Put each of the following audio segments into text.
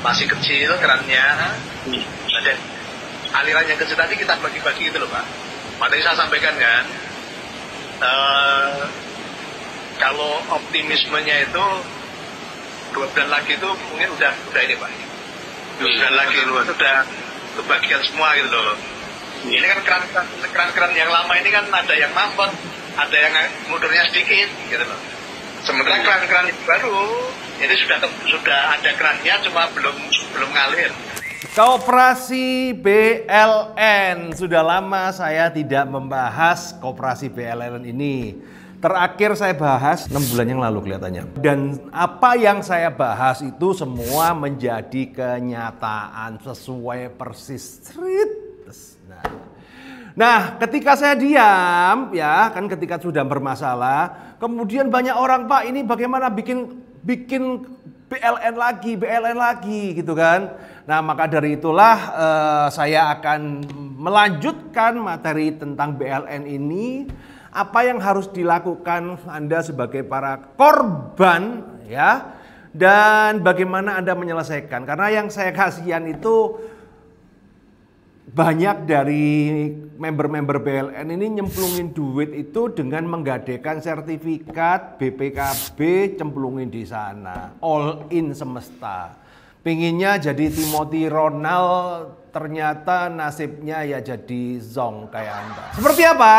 masih kecil kerannya. Ada aliran yang kecil tadi kita bagi-bagi gitu loh Pak. Tadi saya sampaikan kan, kalau optimismenya itu 2 bulan lagi itu mungkin udah ini Pak. 2 bulan lagi itu udah kebagian semua gitu loh. Ini kan keran-keran yang lama ini kan ada yang mampet, ada yang mundurnya sedikit gitu loh. Sementara keran-keran baru ini sudah ada kerannya, cuma belum ngalir. Koperasi BLN. Sudah lama saya tidak membahas koperasi BLN ini. Terakhir saya bahas 6 bulan yang lalu kelihatannya. Dan apa yang saya bahas itu semua menjadi kenyataan sesuai persis. Nah, ketika saya diam, ya kan ketika sudah bermasalah, kemudian banyak orang, Pak, ini bagaimana bikin BLN lagi gitu kan. Nah, maka dari itulah saya akan melanjutkan materi tentang BLN ini. Apa yang harus dilakukan Anda sebagai para korban, ya, dan bagaimana Anda menyelesaikan. Karena yang saya kasihan itu banyak dari member-member BLN ini nyemplungin duit itu dengan menggadekan sertifikat BPKB, cemplungin di sana, all in semesta. Pinginnya jadi Timothy Ronald, ternyata nasibnya ya jadi Zong kayak Anda. Seperti apa?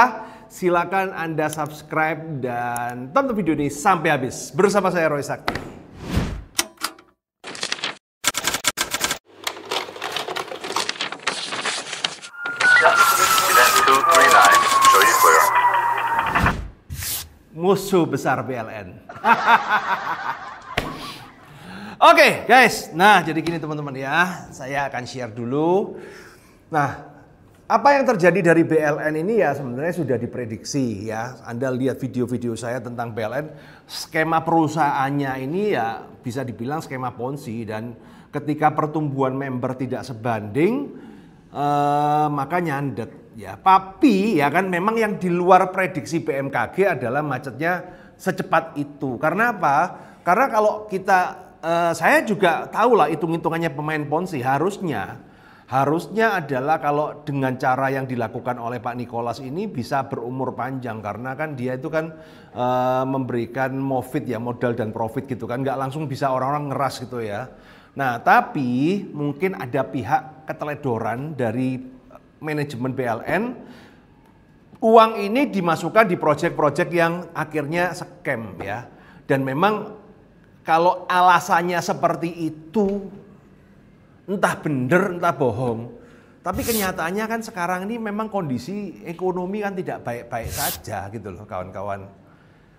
Silakan Anda subscribe dan tonton video ini sampai habis. Bersama saya Roy Sakti. Musuh besar BLN. Oke, guys. Nah, jadi gini teman-teman ya. Saya akan share dulu. Nah, apa yang terjadi dari BLN ini ya sebenarnya sudah diprediksi ya. Anda lihat video-video saya tentang BLN, skema perusahaannya ini ya bisa dibilang skema ponzi, dan ketika pertumbuhan member tidak sebanding maka nyandet ya. Tapi ya kan memang yang di luar prediksi BMKG adalah macetnya secepat itu. Karena apa? Karena kalau kita saya juga tahu lah hitung-hitungannya pemain ponzi, harusnya adalah kalau dengan cara yang dilakukan oleh Pak Nicholas ini bisa berumur panjang, karena kan dia itu kan memberikan MOFID ya, modal dan profit gitu kan, nggak langsung bisa orang-orang ngeras gitu ya. Nah, tapi mungkin ada pihak keteledoran dari manajemen BLN, uang ini dimasukkan di proyek-proyek yang akhirnya scam ya. Dan memang kalau alasannya seperti itu, entah bener, entah bohong. Tapi kenyataannya kan sekarang ini memang kondisi ekonomi kan tidak baik-baik saja gitu loh kawan-kawan.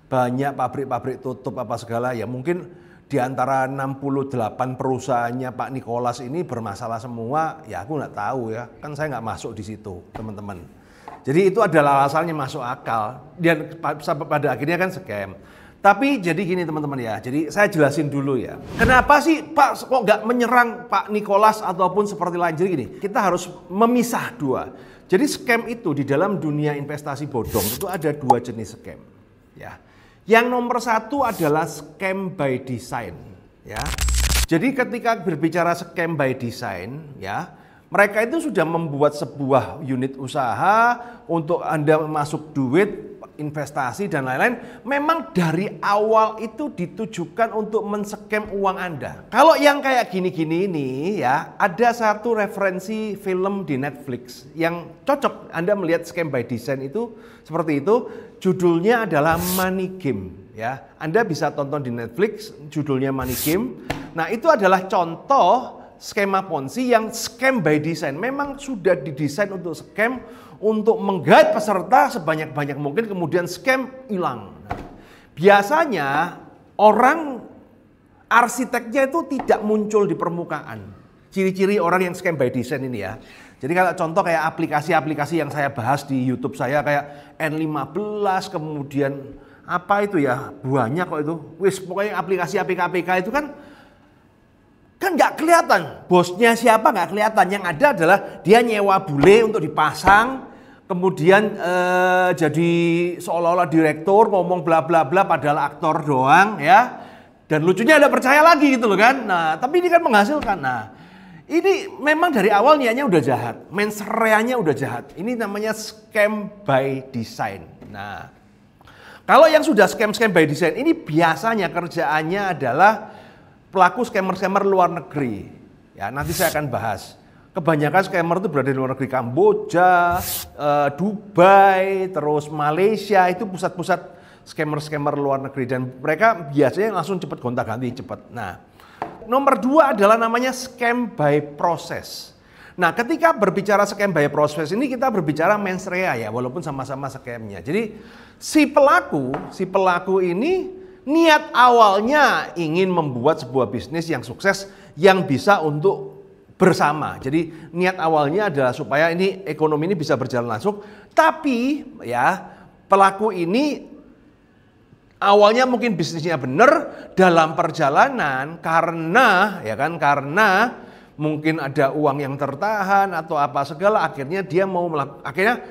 Banyak pabrik-pabrik tutup apa segala ya, mungkin di antara 68 perusahaannya Pak Nicholas ini bermasalah semua, ya aku nggak tahu ya. Kan saya nggak masuk di situ teman-teman. Jadi itu adalah alasannya masuk akal. Dan pada akhirnya kan scam. Tapi jadi gini teman-teman ya, jadi saya jelasin dulu ya. Kenapa sih Pak kok nggak menyerang Pak Nicholas ataupun seperti lain? Jadi gini, kita harus memisah dua. Jadi scam itu di dalam dunia investasi bodong itu ada 2 jenis scam. Ya. Yang nomor 1 adalah scam by design. Ya. Jadi ketika berbicara scam by design, ya, mereka itu sudah membuat sebuah unit usaha untuk Anda masuk duit, investasi dan lain-lain, memang dari awal itu ditujukan untuk men-scam uang Anda. Kalau yang kayak gini-gini ini ya, ada satu referensi film di Netflix yang cocok Anda melihat scam by design itu seperti itu. Judulnya adalah Money Game ya. Anda bisa tonton di Netflix, judulnya Money Game. Nah, itu adalah contoh skema ponzi yang scam by design. Memang sudah didesain untuk scam, untuk menggait peserta sebanyak-banyak mungkin, kemudian scam hilang. Biasanya orang arsiteknya itu tidak muncul di permukaan. Ciri-ciri orang yang scam by design ini ya. Jadi kalau contoh kayak aplikasi-aplikasi yang saya bahas di YouTube saya kayak N15, kemudian apa itu ya, banyak kok itu. Wis pokoknya aplikasi APK itu kan nggak kelihatan. Bosnya siapa nggak kelihatan. Yang ada adalah dia nyewa bule untuk dipasang. Kemudian jadi seolah-olah direktur ngomong bla bla bla padahal aktor doang ya. Dan lucunya Anda percaya lagi gitu loh kan. Nah, tapi ini kan menghasilkan. Nah, ini memang dari awal niatnya udah jahat. Mens reanya udah jahat. Ini namanya scam by design. Nah, kalau yang sudah scam by design ini biasanya kerjaannya adalah pelaku scammer luar negeri. Ya, nanti saya akan bahas. Kebanyakan scammer itu berada di luar negeri, Kamboja, Dubai, terus Malaysia, itu pusat-pusat scammer luar negeri. Dan mereka biasanya langsung cepat gonta-ganti, cepat. Nah, nomor 2 adalah namanya scam by process. Nah, ketika berbicara scam by process ini kita berbicara mens rea ya, walaupun sama-sama scamnya. Jadi si pelaku ini niat awalnya ingin membuat sebuah bisnis yang sukses yang bisa untuk bersama. Jadi niat awalnya adalah supaya ini ekonomi ini bisa berjalan langsung. Tapi ya pelaku ini awalnya mungkin bisnisnya benar, dalam perjalanan karena mungkin ada uang yang tertahan atau apa segala, akhirnya dia melakukan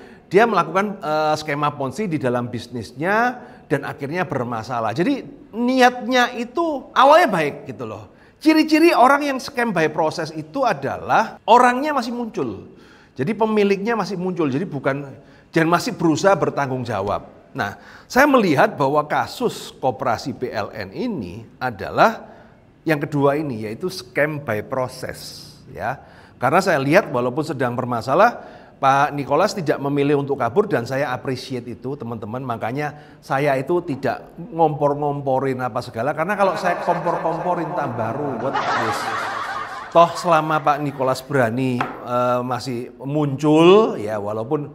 skema ponzi di dalam bisnisnya dan akhirnya bermasalah. Jadi niatnya itu awalnya baik gitu loh. Ciri-ciri orang yang scam by process itu adalah orangnya masih muncul. Jadi pemiliknya masih muncul. Jadi dan masih berusaha bertanggung jawab. Nah, saya melihat bahwa kasus koperasi BLN ini adalah yang kedua ini, yaitu scam by process ya. Karena saya lihat walaupun sedang bermasalah, Pak Nicholas tidak memilih untuk kabur dan saya appreciate itu teman-teman. Makanya saya itu tidak ngompor-ngomporin apa segala. Karena kalau saya kompor-komporin tambah ruwet. Toh selama Pak Nicholas berani masih muncul ya, walaupun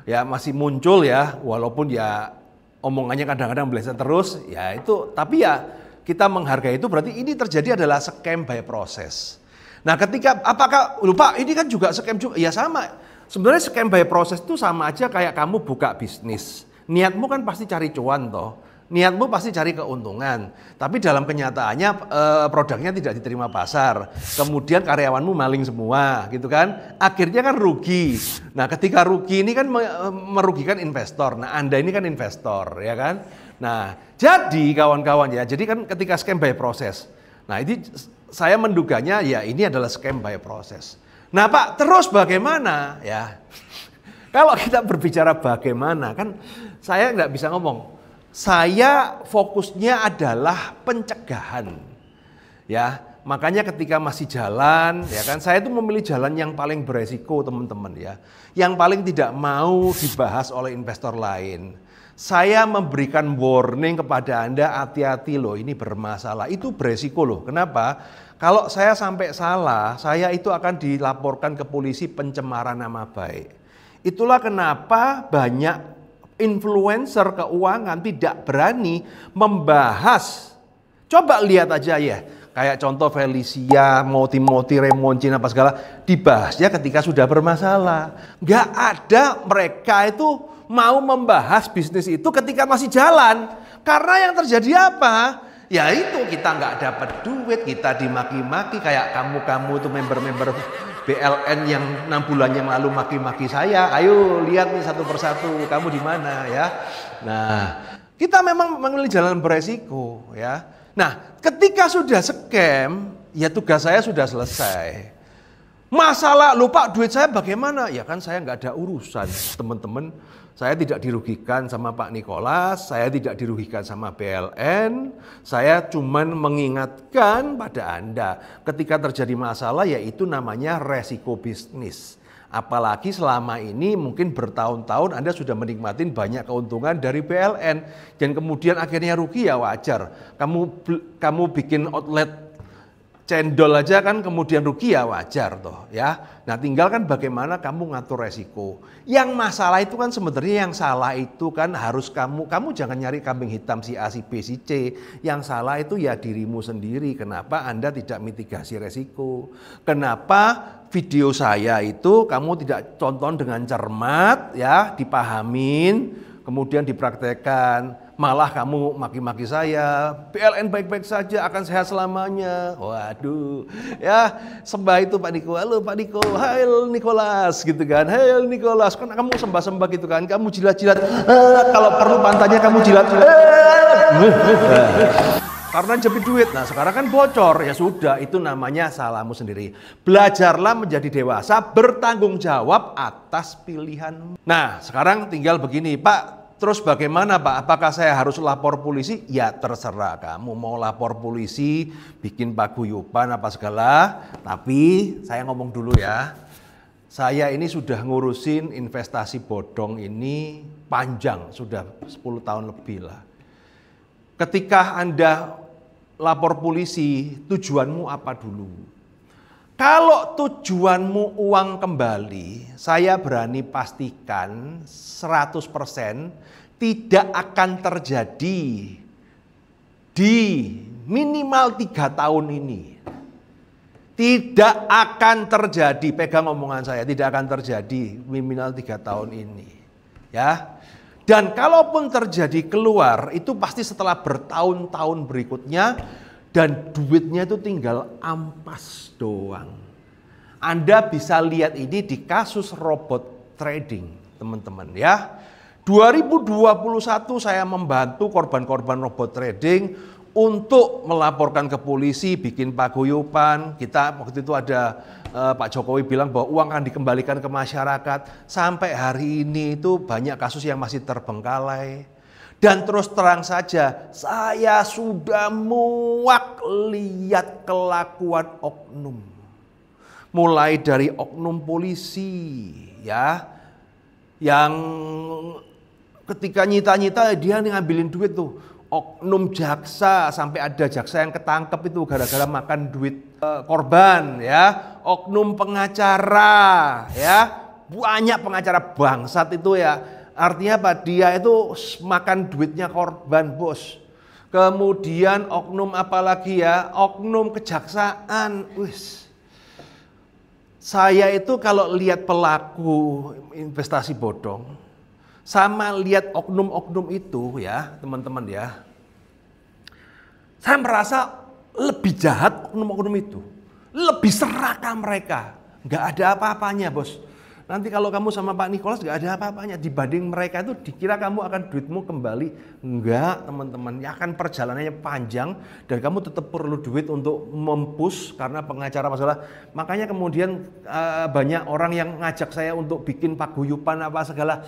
ya masih muncul ya, walaupun ya omongannya kadang-kadang meleset terus ya itu. Tapi ya kita menghargai itu, berarti ini terjadi adalah scam by process. Nah ketika apakah lupa ini kan juga scam juga ya sama. Sebenarnya scam by process itu sama aja kayak kamu buka bisnis. Niatmu kan pasti cari cuan toh. Niatmu pasti cari keuntungan. Tapi dalam kenyataannya produknya tidak diterima pasar. Kemudian karyawanmu maling semua gitu kan. Akhirnya kan rugi. Nah ketika rugi ini kan merugikan investor. Nah Anda ini kan investor ya kan. Nah jadi kawan-kawan ya. Jadi kan ketika scam by process. Nah ini saya menduganya ya ini adalah scam by process. Nah Pak, terus bagaimana ya? Kalau kita berbicara bagaimana, kan saya nggak bisa ngomong. Saya fokusnya adalah pencegahan, ya. Makanya ketika masih jalan, ya kan, saya itu memilih jalan yang paling beresiko teman-teman ya, yang paling tidak mau dibahas oleh investor lain. Saya memberikan warning kepada Anda, hati-hati loh, ini bermasalah, itu beresiko loh. Kenapa? Kalau saya sampai salah, saya itu akan dilaporkan ke polisi pencemaran nama baik. Itulah kenapa banyak influencer keuangan tidak berani membahas. Coba lihat aja ya, kayak contoh Felicia, Moti, Remoncin apa segala, dibahasnya ketika sudah bermasalah. Nggak ada mereka itu mau membahas bisnis itu ketika masih jalan. Karena yang terjadi apa? Ya itu kita nggak dapat duit, kita dimaki-maki kayak kamu tuh member-member BLN yang 6 bulan yang lalu maki-maki saya. Ayo lihat nih satu persatu kamu di mana ya. Nah kita memang memilih jalan beresiko ya. Nah ketika sudah scam ya tugas saya sudah selesai. Masalah lupa duit saya bagaimana? Ya kan saya nggak ada urusan teman-teman. Saya tidak dirugikan sama Pak Nicholas, saya tidak dirugikan sama BLN, saya cuman mengingatkan pada Anda ketika terjadi masalah yaitu namanya resiko bisnis. Apalagi selama ini mungkin bertahun-tahun Anda sudah menikmati banyak keuntungan dari BLN dan kemudian akhirnya rugi ya wajar. Kamu bikin outlet cendol aja kan kemudian rugi ya wajar toh ya. Nah tinggal kan bagaimana kamu ngatur resiko. Yang masalah itu kan sebenarnya yang salah itu kan harus kamu jangan nyari kambing hitam si A, si B, si C. Yang salah itu ya dirimu sendiri. Kenapa Anda tidak mitigasi resiko? Kenapa video saya itu kamu tidak tonton dengan cermat ya, dipahamin, kemudian dipraktekkan. Malah kamu maki-maki saya, BLN baik-baik saja akan sehat selamanya. Waduh, ya sembah itu Pak Niko, halo Pak Niko, hail Nicholas gitu kan, hail Nicholas, kan kamu sembah-sembah gitu kan, kamu jilat-jilat, kalau perlu pantatnya kamu jilat-jilat. karena jepit duit. Nah sekarang kan bocor, ya sudah, itu namanya salahmu sendiri. Belajarlah menjadi dewasa, bertanggung jawab atas pilihanmu. Nah sekarang tinggal begini, Pak, terus bagaimana Pak? Apakah saya harus lapor polisi? Ya terserah kamu mau lapor polisi, bikin paguyuban apa segala. Tapi saya ngomong dulu ya, saya ini sudah ngurusin investasi bodong ini panjang, sudah 10 tahun lebih lah. Ketika Anda lapor polisi, tujuanmu apa dulu? Kalau tujuanmu uang kembali, saya berani pastikan 100% tidak akan terjadi di minimal 3 tahun ini. Tidak akan terjadi, pegang omongan saya, tidak akan terjadi minimal 3 tahun ini. Ya. Dan kalaupun terjadi keluar, itu pasti setelah bertahun-tahun berikutnya dan duitnya itu tinggal ampas doang. Anda bisa lihat ini di kasus robot trading, teman-teman ya. 2021 saya membantu korban-korban robot trading untuk melaporkan ke polisi, bikin paguyuban. Kita waktu itu ada Pak Jokowi bilang bahwa uang akan dikembalikan ke masyarakat. Sampai hari ini itu banyak kasus yang masih terbengkalai. Dan terus terang saja, saya sudah muak lihat kelakuan oknum. Mulai dari oknum polisi ya, yang ketika nyita-nyita dia ngambilin duit tuh. Oknum jaksa, sampai ada jaksa yang ketangkep itu gara-gara makan duit korban ya. Oknum pengacara ya, banyak pengacara bangsat itu ya. Artinya apa? Dia itu makan duitnya korban, bos. Kemudian oknum apalagi ya? Oknum kejaksaan. Wis. Saya itu kalau lihat pelaku investasi bodong sama lihat oknum-oknum itu ya teman-teman ya, saya merasa lebih jahat oknum-oknum itu, lebih serakah mereka, nggak ada apa-apanya bos. Nanti kalau kamu sama Pak Nikolas nggak ada apa-apanya dibanding mereka itu, dikira kamu akan duitmu kembali, enggak teman-teman, ya akan perjalanannya panjang dan kamu tetap perlu duit untuk mempush karena pengacara masalah. Makanya kemudian banyak orang yang ngajak saya untuk bikin paguyuban apa segala.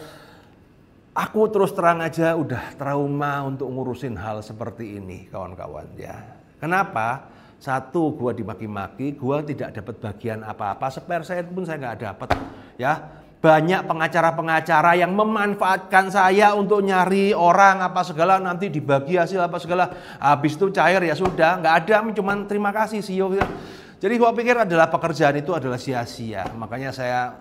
Aku terus terang aja udah trauma untuk ngurusin hal seperti ini kawan-kawan ya. Kenapa? Satu, gua dimaki-maki, gua tidak dapat bagian apa-apa, spare saya pun saya nggak dapat ya. Banyak pengacara-pengacara yang memanfaatkan saya untuk nyari orang apa segala, nanti dibagi hasil apa segala. Habis itu cair ya sudah, nggak ada, cuman terima kasih CEO. Jadi gua pikir adalah pekerjaan itu adalah sia-sia. Makanya saya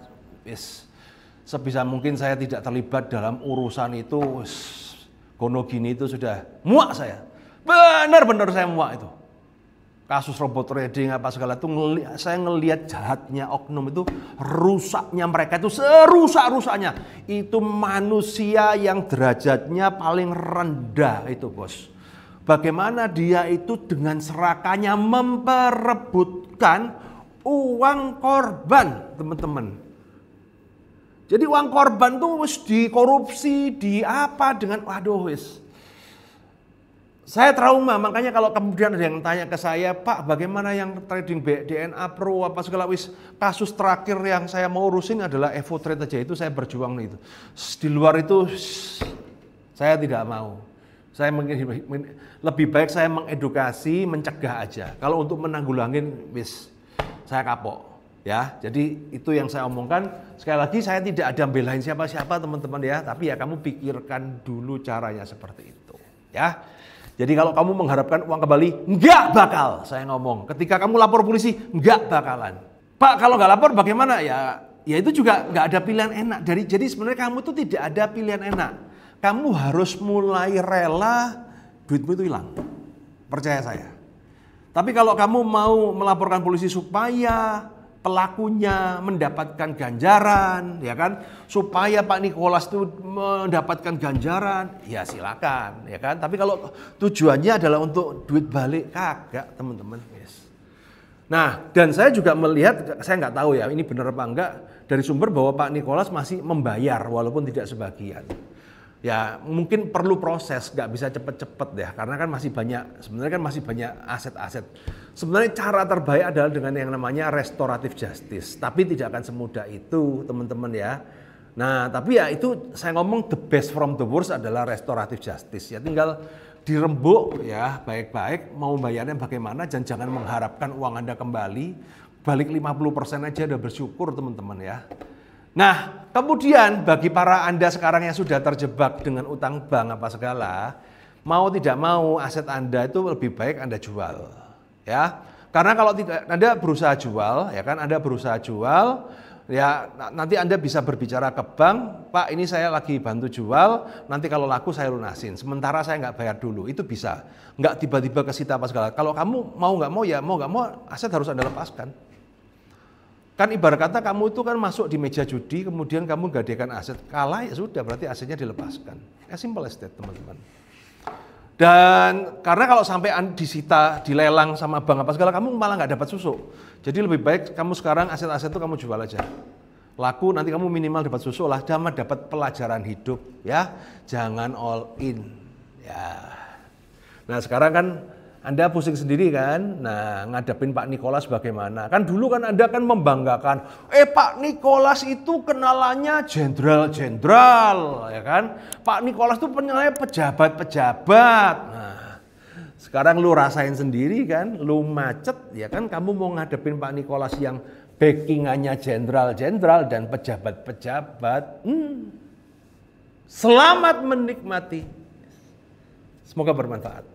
sebisa mungkin saya tidak terlibat dalam urusan itu. Gono gini itu sudah muak saya. Benar-benar saya muak itu. Kasus robot trading apa segala itu saya ngelihat jahatnya oknum itu, rusaknya mereka itu serusak-rusaknya. Itu manusia yang derajatnya paling rendah itu bos. Bagaimana dia itu dengan serakahnya memperebutkan uang korban teman-teman. Jadi uang korban tuh wis dikorupsi, di apa dengan waduh wis. Saya trauma, makanya kalau kemudian ada yang tanya ke saya, Pak bagaimana yang trading DNA Pro apa segala wis, kasus terakhir yang saya mau urusin adalah Evo Trade aja, itu saya berjuang itu. Di luar itu saya tidak mau. Saya lebih baik saya mengedukasi, mencegah aja. Kalau untuk menanggulangin wis saya kapok. Ya, jadi itu yang saya omongkan. Sekali lagi saya tidak ada belain siapa-siapa teman-teman ya, tapi ya kamu pikirkan dulu caranya seperti itu. Ya, jadi kalau kamu mengharapkan uang kembali, nggak bakal. Saya ngomong, ketika kamu lapor polisi, nggak bakalan. Pak, kalau nggak lapor bagaimana? Ya itu juga nggak ada pilihan enak. Jadi sebenarnya kamu tuh tidak ada pilihan enak. Kamu harus mulai rela duitmu itu hilang. Percaya saya. Tapi kalau kamu mau melaporkan polisi supaya pelakunya mendapatkan ganjaran, ya kan? Supaya Pak Nikolas itu mendapatkan ganjaran, ya silakan, ya kan? Tapi kalau tujuannya adalah untuk duit balik, kagak, teman-teman. Yes. Nah, dan saya juga melihat, saya nggak tahu ya, ini benar apa enggak, dari sumber bahwa Pak Nikolas masih membayar walaupun tidak sebagian. Ya mungkin perlu proses, nggak bisa cepet-cepet ya, karena kan masih banyak, sebenarnya kan masih banyak aset-aset. Sebenarnya cara terbaik adalah dengan yang namanya restoratif justice, tapi tidak akan semudah itu teman-teman ya. Nah tapi ya itu saya ngomong the best from the worst adalah restoratif justice ya, tinggal dirembuk ya baik-baik, mau bayarnya bagaimana, dan jangan mengharapkan uang Anda kembali, balik 50% aja udah bersyukur teman-teman ya. Nah, kemudian bagi para Anda sekarang yang sudah terjebak dengan utang bank apa segala, mau tidak mau aset Anda itu lebih baik Anda jual. Ya. Karena kalau tidak Anda berusaha jual, ya kan Anda berusaha jual, ya nanti Anda bisa berbicara ke bank, Pak ini saya lagi bantu jual, nanti kalau laku saya lunasin, sementara saya nggak bayar dulu, itu bisa. Nggak tiba-tiba kesita apa segala. Kalau kamu mau nggak mau ya mau nggak mau aset harus Anda lepaskan. Kan ibarat kata kamu itu kan masuk di meja judi, kemudian kamu gadekan aset, kalah ya sudah, berarti asetnya dilepaskan. As simple as that teman-teman. Dan karena kalau sampai disita, dilelang sama bank apa segala, kamu malah nggak dapat susu. Jadi lebih baik kamu sekarang aset-aset itu kamu jual aja. Laku nanti kamu minimal dapat susu lah, sama dapat pelajaran hidup ya. Jangan all in. Ya. Nah sekarang kan Anda pusing sendiri kan, nah ngadepin Pak Nikolas bagaimana? Kan dulu kan Anda kan membanggakan, Pak Nikolas itu kenalannya jenderal-jenderal, ya kan? Pak Nikolas itu kenalannya pejabat-pejabat. Nah, sekarang lu rasain sendiri kan, lu macet, ya kan? Kamu mau ngadepin Pak Nikolas yang backingannya jenderal-jenderal dan pejabat-pejabat. Selamat menikmati. Semoga bermanfaat.